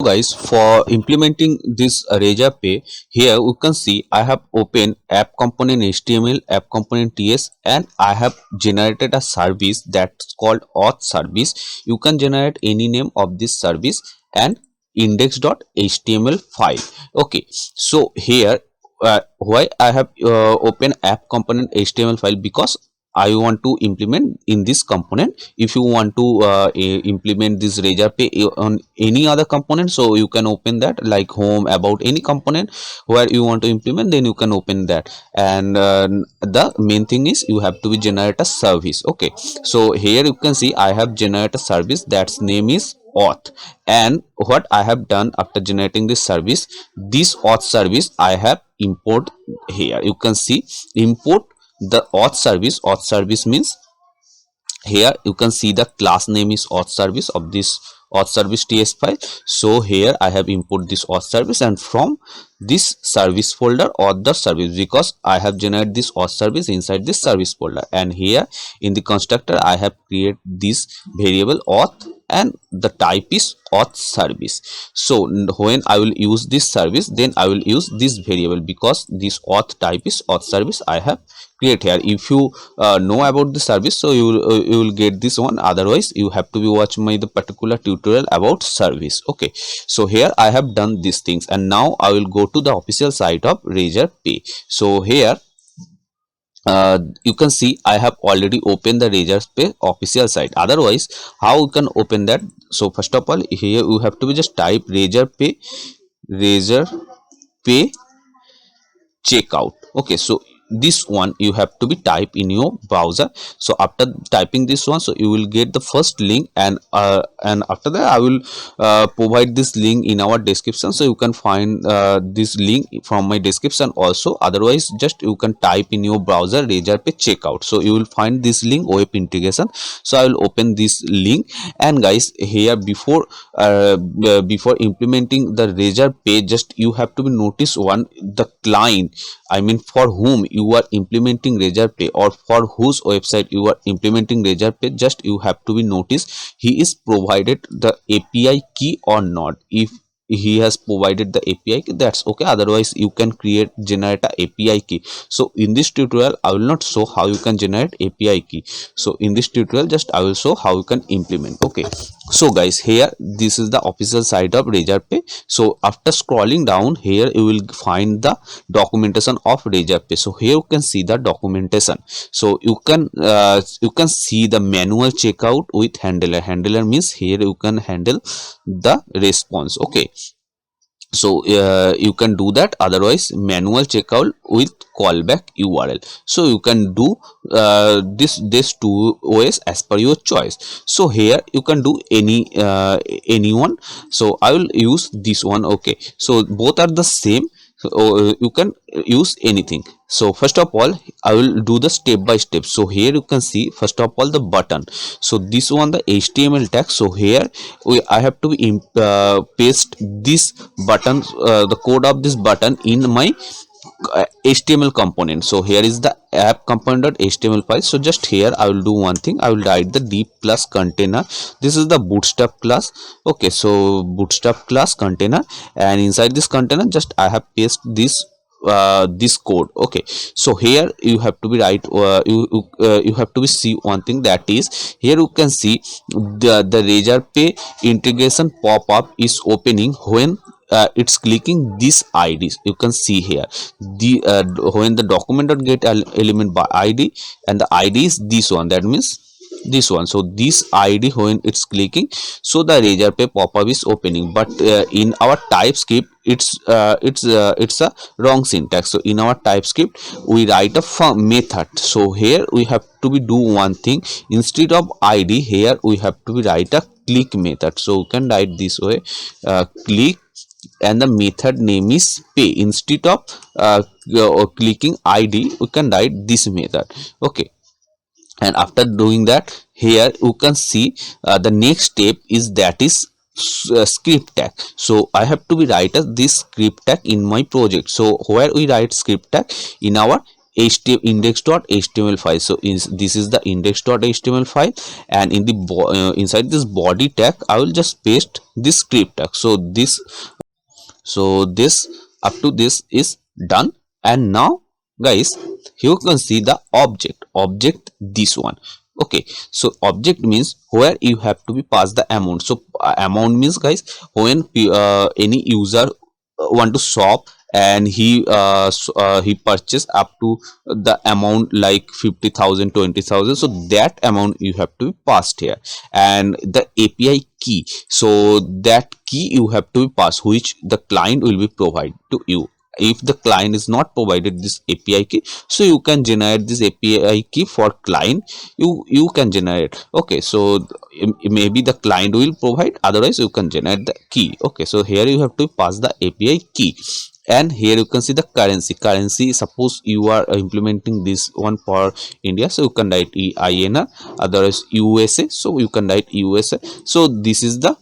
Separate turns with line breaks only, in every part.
Guys, for implementing this Razor Pay, here you can see I have opened app component HTML, app component TS, and I have generated a service that's called auth service. You can generate any name of this service and index.html file. Okay, so here why I have opened app component HTML file, because I want to implement in this component. If you want to implement this Razor Pay on any other component, so you can open that, like home, about any component where you want to implement, then you can open that. And the main thing is you have to be generate a service. Okay, so here you can see I have generated a service that's name is auth. And what I have done after generating this service, this auth service I have import here. You can see import the auth service. Auth service means here you can see the class name is auth service of this auth service ts file. So here I have import this auth service, and from this service folder auth service, because I have generated this auth service inside this service folder. And here in the constructor I have created this variable auth, and the type is auth service. So when I will use this service, then I will use this variable, because this auth type is auth service I have create here. If you know about the service, so you will get this one. Otherwise you have to be watch my the particular tutorial about service. Okay, so here I have done these things, and now I will go to the official site of Razor Pay. So here you can see I have already opened the Razor Pay official site. Otherwise, how you can open that? So first of all, here you have to be just type Razor Pay checkout. Okay, so this one you have to be type in your browser. So after typing this one, so you will get the first link, and after that I will provide this link in our description, so you can find this link from my description also. Otherwise, just you can type in your browser Razor Pay checkout, so you will find this link, web integration. So I will open this link. And guys, here before implementing the Razor Pay, just you have to be notice one, the client, I mean for whom you are implementing Razor Pay, or for whose website you are implementing Razor Pay, just you have to be notice he is provided the API key or not. If he has provided the API key, that's okay. Otherwise you can generate a API key. So in this tutorial I will not show how you can generate API key. So in this tutorial just I will show how you can implement. Okay, so guys, here this is the official site of Razor Pay. So after scrolling down, here you will find the documentation of Razor Pay. So here you can see the documentation. So you can see the manual checkout with handler means here you can handle the response. Okay, so you can do that. Otherwise, manual checkout with callback URL. So you can do this two ways as per your choice. So here you can do anyone. So I will use this one. Okay, so both are the same. So you can use anything. So first of all I will do the step by step. So here you can see first of all the button. So this one, the HTML tag. So here I have to paste this button, the code of this button in my HTML component. So here is the app component.html file. So just here I will do one thing. I will write the d plus container. This is the bootstrap class. Okay, so bootstrap class container, and inside this container just I have paste this code. Okay, so here you have to be you have to be see one thing, that is here you can see the Razor Pay integration pop-up is opening when it's clicking this IDs. You can see here the when the document.get element by ID, and the ID is this one, that means this one. So this ID when it's clicking, so the Razor Pay pop-up is opening. But in our TypeScript it's a wrong syntax. So in our TypeScript we write a method. So here we have to be do one thing, instead of ID here we have to be write a click method. So you can write this way, click, and the method name is pay. Instead of clicking ID we can write this method. Okay, and after doing that, here you can see the next step is, that is script tag. So I have to be write this script tag in my project. So where we write script tag in our index.html file. So this is the index.html file, and in the inside this body tag I will just paste this script tag. So this up to this is done. And now guys, here you can see the object this one. Okay, so object means where you have to be pass the amount. So amount means guys, when any user want to shop and he purchased up to the amount like 50,000, 20,000, so that amount you have to be passed here. And the API key, so that key you have to be passed, which the client will be provide to you. If the client is not provided this API key, so you can generate this API key for client, you can generate. Okay, so maybe the client will provide, otherwise you can generate the key. Okay, so here you have to pass the API key. And here you can see the currency. Suppose you are implementing this one for India, so you can write INR, otherwise USA, so you can write USA. So this is the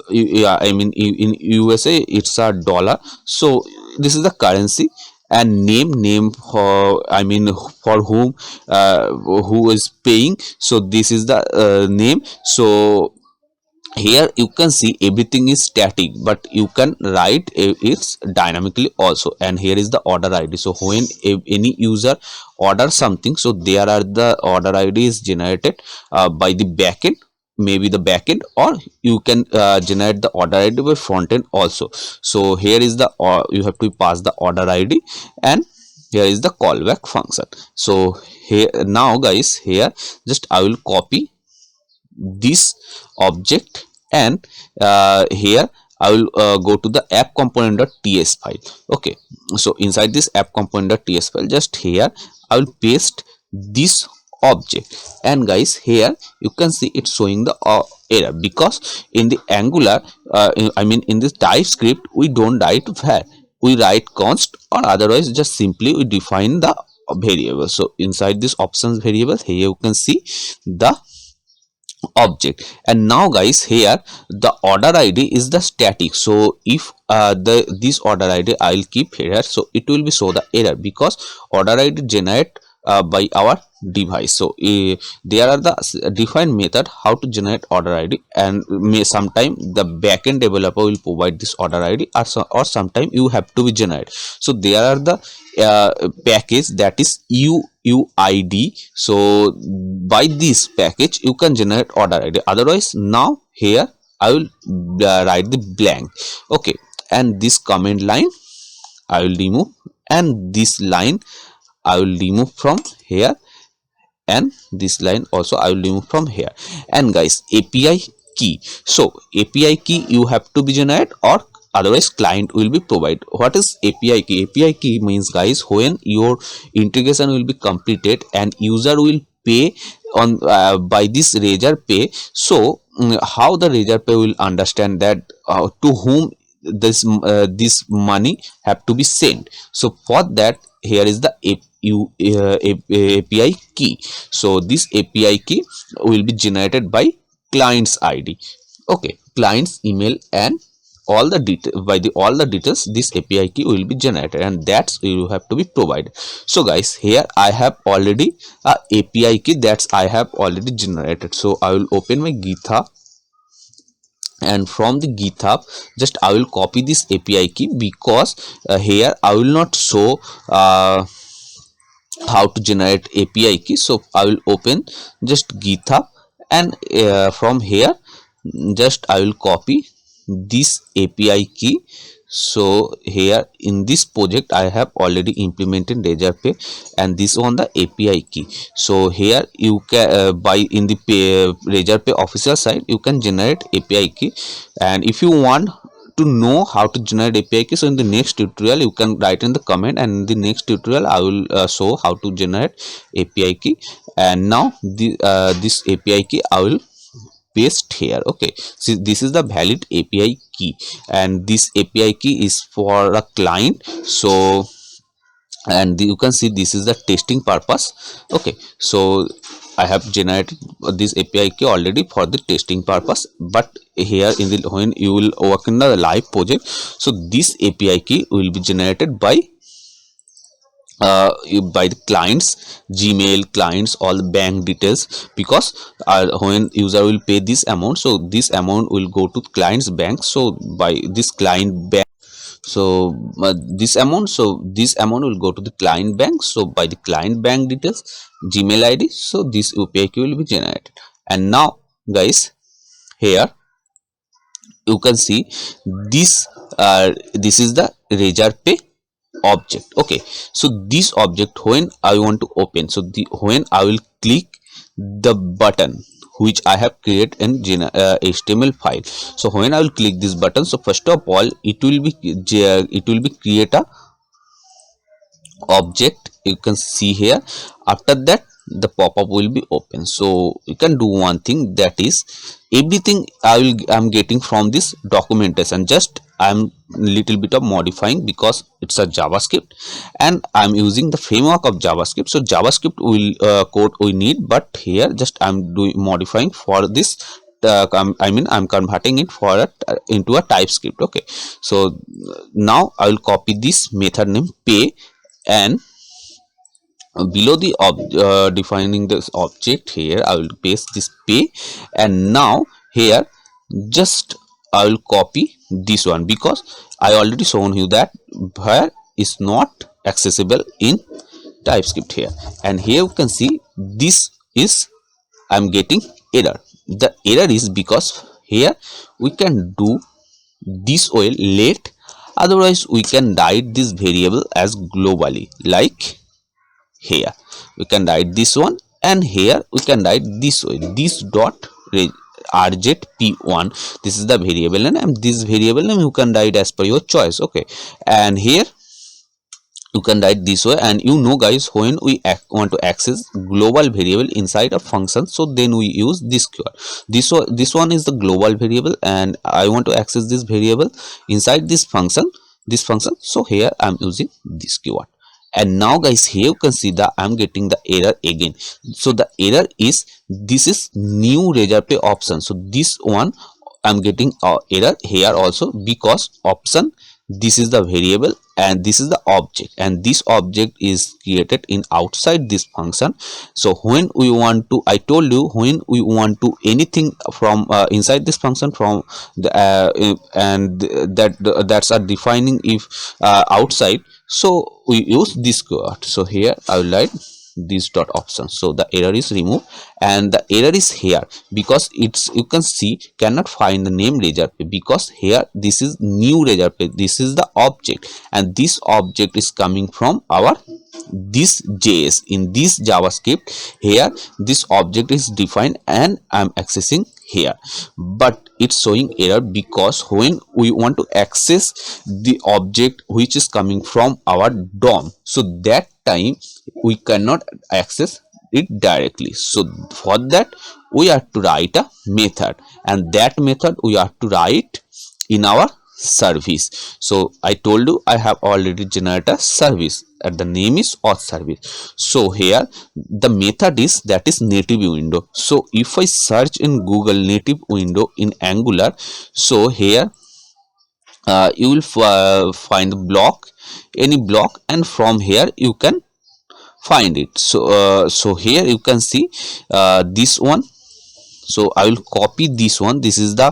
yeah, I mean in USA it's a dollar, so this is the currency. And name for, I mean for whom who is paying, so this is the name. So here you can see everything is static, but you can write it's dynamically also. And here is the order ID. So when any user order something, so there are the order ID is generated by the backend, maybe the backend, or you can generate the order ID by front end also. So here is the you have to pass the order ID, and here is the callback function. So here now guys, here just I will copy this object, and here I will go to the app component.ts file. Okay, so inside this app component.ts file, just here I will paste this object. And guys, here you can see it's showing the error, because in the Angular I mean in this TypeScript we don't write var, we write const, or otherwise just simply we define the variable. So inside this options variable, here you can see the object. And now guys, here the order ID is the static. So if this order ID I'll keep here, so it will be show the error, because order ID generate by our device. So there are the defined method how to generate order ID, and may sometime the backend developer will provide this order ID, or sometime you have to be generate. So there are the package that is UUID. So by this package you can generate order ID, otherwise now here I will write the blank. Okay, and this comment line I will remove, and this line I will remove from here, and this line also I will remove from here. And guys, API key, so API key you have to be generate, or otherwise client will be provided. What is API key? API key means guys, when your integration will be completed and user will pay on by this Razorpay, so how the Razorpay will understand that to whom this money have to be sent. So for that, here is the API key. So this API key will be generated by client's ID. Okay, client's email, and all the detail by the all the details this API key will be generated, and that's you have to be provided. So guys, here I have already a API key that's I have already generated. So I will open my GitHub, and from the GitHub just I will copy this API key, because here I will not show how to generate API key. So I will open just GitHub, and from here just I will copy this API key. So here in this project I have already implemented Razorpay, and this on the API key. So here you can by in the Razorpay official site you can generate API key. And if you want to know how to generate API key, so in the next tutorial you can write in the comment, and in the next tutorial I will show how to generate API key. And now this API key I will paste here. Okay, so this is the valid API key, and this API key is for a client. So and you can see this is the testing purpose. Okay, so I have generated this API key already for the testing purpose, but here in the when you will work in the live project, so this API key will be generated by by the clients Gmail clients, all the bank details, because when user will pay this amount, so this amount will go to client's bank. So by this client bank, so this amount will go to the client bank. So by the client bank details, Gmail ID, so this UPI key will be generated. And now guys, here you can see this is the Razorpay object. Okay, so this object, when I want to open, so when I will click the button which I have created in HTML file, so when I will click this button, so first of all it will be create a object, you can see here. After that the pop-up will be open. So you can do one thing, that is everything I'm getting from this documentation, just I'm little bit of modifying because it's a JavaScript and I'm using the framework of JavaScript. So JavaScript will code we need, but here just I'm doing modifying for this. I'm converting it for into a TypeScript. Okay, so now I will copy this method name pay, and below the defining this object, here I will paste this pay. And now here just I will copy this one, because I already shown you that where is not accessible in TypeScript here. And here you can see this is I'm getting error. The error is because here we can do this way late, otherwise we can write this variable as globally, like here we can write this one, and here we can write this way, this dot rjp1, this is the variable name, and this variable name you can write as per your choice. Okay, and here you can write this way. And you know guys, when we want to access global variable inside a function, so then we use this keyword. This one is the global variable, and I want to access this variable inside this function, so here I'm using this keyword. And now guys, here you can see that I'm getting the error again. So the error is, this is new Razorpay option, so this one I'm getting error here also, because option, this is the variable and this is the object, and this object is created in outside this function. So when we want to, I told you, when we want to anything from inside this function from the and that's are defining if outside, so we use this keyword. So here I will write this dot option, so the error is removed. And the error is here because it's, you can see, cannot find the name Razorpay, because here this is new Razorpay, this is the object, and this object is coming from our this JS. In this JavaScript, here this object is defined and I'm accessing here, but it's showing error because when we want to access the object which is coming from our DOM, so that time we cannot access it directly. So for that we have to write a method, and that method we have to write in our service. So I told you I have already generated a service, and the name is auth service. So here the method is, that is native window. So if I search in Google native window in Angular, so here you will find block, any block, and from here you can find it. So here you can see this one. So I will copy this one, this is the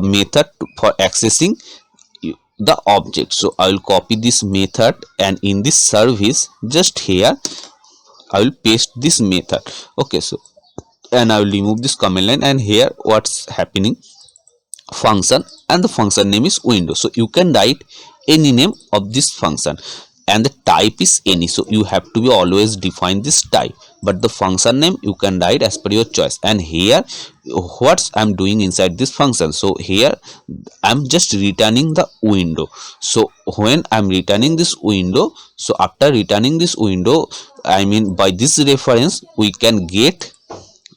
method for accessing the object. So I will copy this method, and in this service, just here I will paste this method. Okay, so and I will remove this command line, and here what's happening, function, and the function name is window. So you can write any name of this function, and the type is any, so you have to be always define this type, but the function name you can write as per your choice. And here what I'm doing inside this function, so here I'm just returning the window. So when I'm returning this window, so after returning this window, I mean by this reference we can get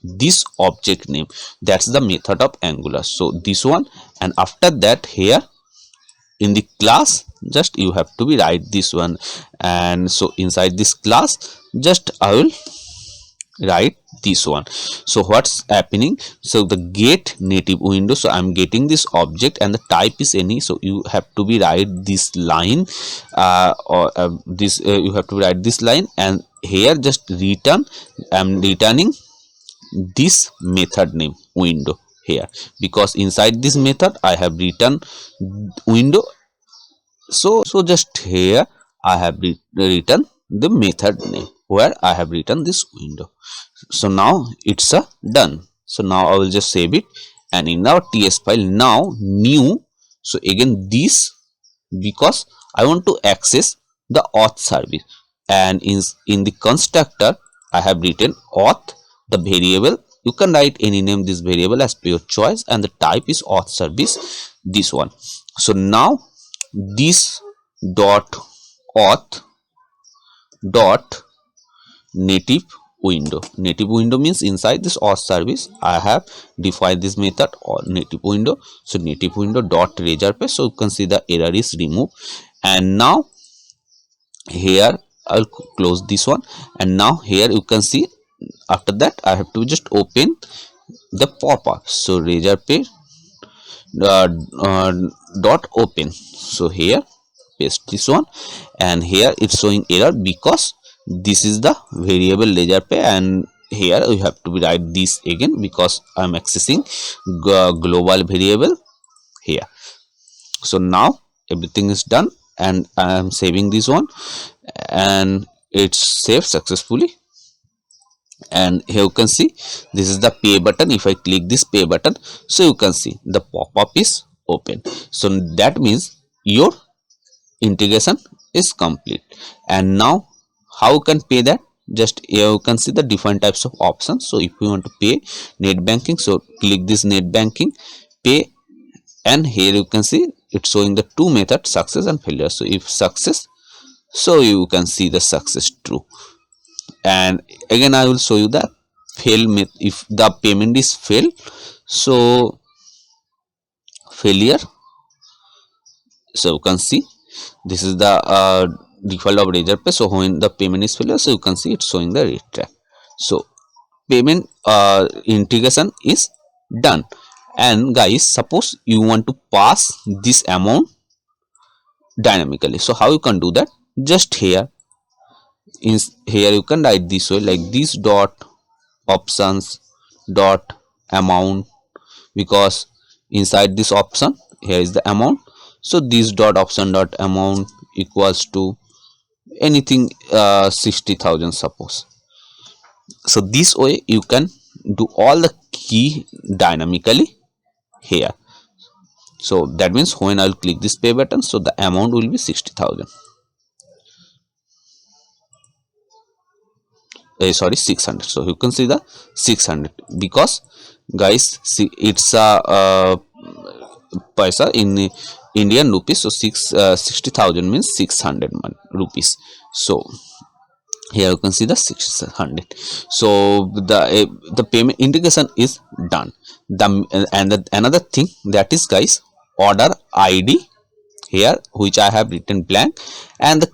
this object name, that's the method of Angular. So this one, and after that here in the class, just you have to be write this one. And so inside this class, just I will write this one. So what's happening, so the get native window, so I'm getting this object and the type is any, so you have to be write this line, or this you have to write this line, and here just return, I'm returning this method name window here, because inside this method I have written window. So just here I have written the method name where I have written this window. So now it's a done. So now I will just save it, and in our ts file now new, so again this, because I want to access the auth service, and in the constructor I have written auth, the variable you can write any name this variable as per your choice, and the type is auth service, this one. So now this dot auth dot native window means inside this auth service I have defined this method or native window. So native window dot razor pay, so you can see the error is removed, and now here I'll close this one, and now here you can see after that I have to just open the pop-up. So razor pay uh, uh, dot open, so here paste this one, and here it's showing error because this is the variable ledger pay, and here you have to write this again because I'm accessing global variable here. So now everything is done, and I am saving this one, and it's saved successfully. And here you can see this is the pay button. If I click this pay button, so you can see the pop-up is open. So that means your integration is complete. And now how you can pay that, just here you can see the different types of options. So if you want to pay net banking, so click this net banking pay, and here you can see it's showing the two methods, success and failure. So if success, so you can see the success true, and again I will show you the fail method. If the payment is fail, so failure, so you can see this is the default of razor pay. So when the payment is failure, so you can see it's showing the retract. So payment integration is done. And guys, suppose you want to pass this amount dynamically, so how you can do that, just here here you can write this way, like this dot options dot amount, because inside this option here is the amount, so this dot option dot amount equals to anything 60,000 suppose. So this way you can do all the key dynamically here. So that means when I'll click this pay button, so the amount will be 60,000. Sorry, 600. So you can see the 600, because guys see it's a paisa in Indian rupees. So 60,000 means 600 rupees. So here you can see the 600. So the payment integration is done. Another thing, that is guys, order ID here, which I have written blank, and the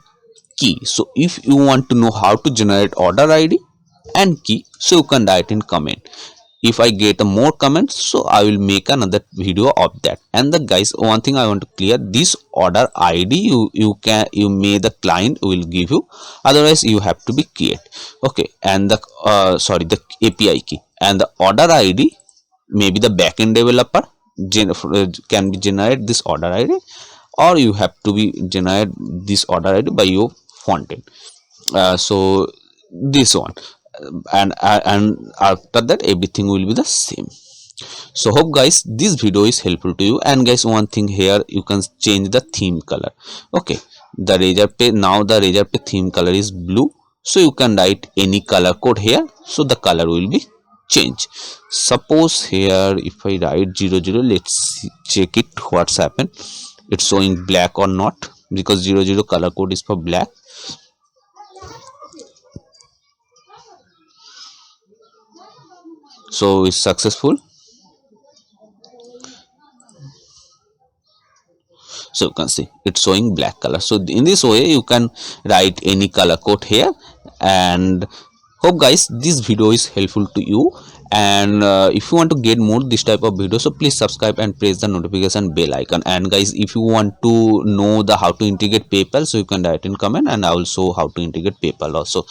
key. So if you want to know how to generate order ID and key, so you can write in comment. If I get a more comments, so I will make another video of that. And the guys, one thing I want to clear, this order ID you may the client will give you, otherwise you have to be create. Okay, and the the API key and the order ID, maybe the backend developer can be generate this order ID, or you have to be generate this order ID by your front end. So this one, and after that everything will be the same. So hope guys this video is helpful to you. And guys, one thing here, you can change the theme color. Okay, the razor pay, now the razor pay theme color is blue, so you can write any color code here, so the color will be changed. Suppose here if I write 00, let's check it what's happened, it's showing black or not, because 00 color code is for black. So it's successful. So you can see it's showing black color. So in this way you can write any color code here. And Hope guys this video is helpful to you, and if you want to get more this type of videos, so please subscribe and press the notification bell icon. And guys, if you want to know the how to integrate PayPal, so you can write in comment and I will show how to integrate PayPal also.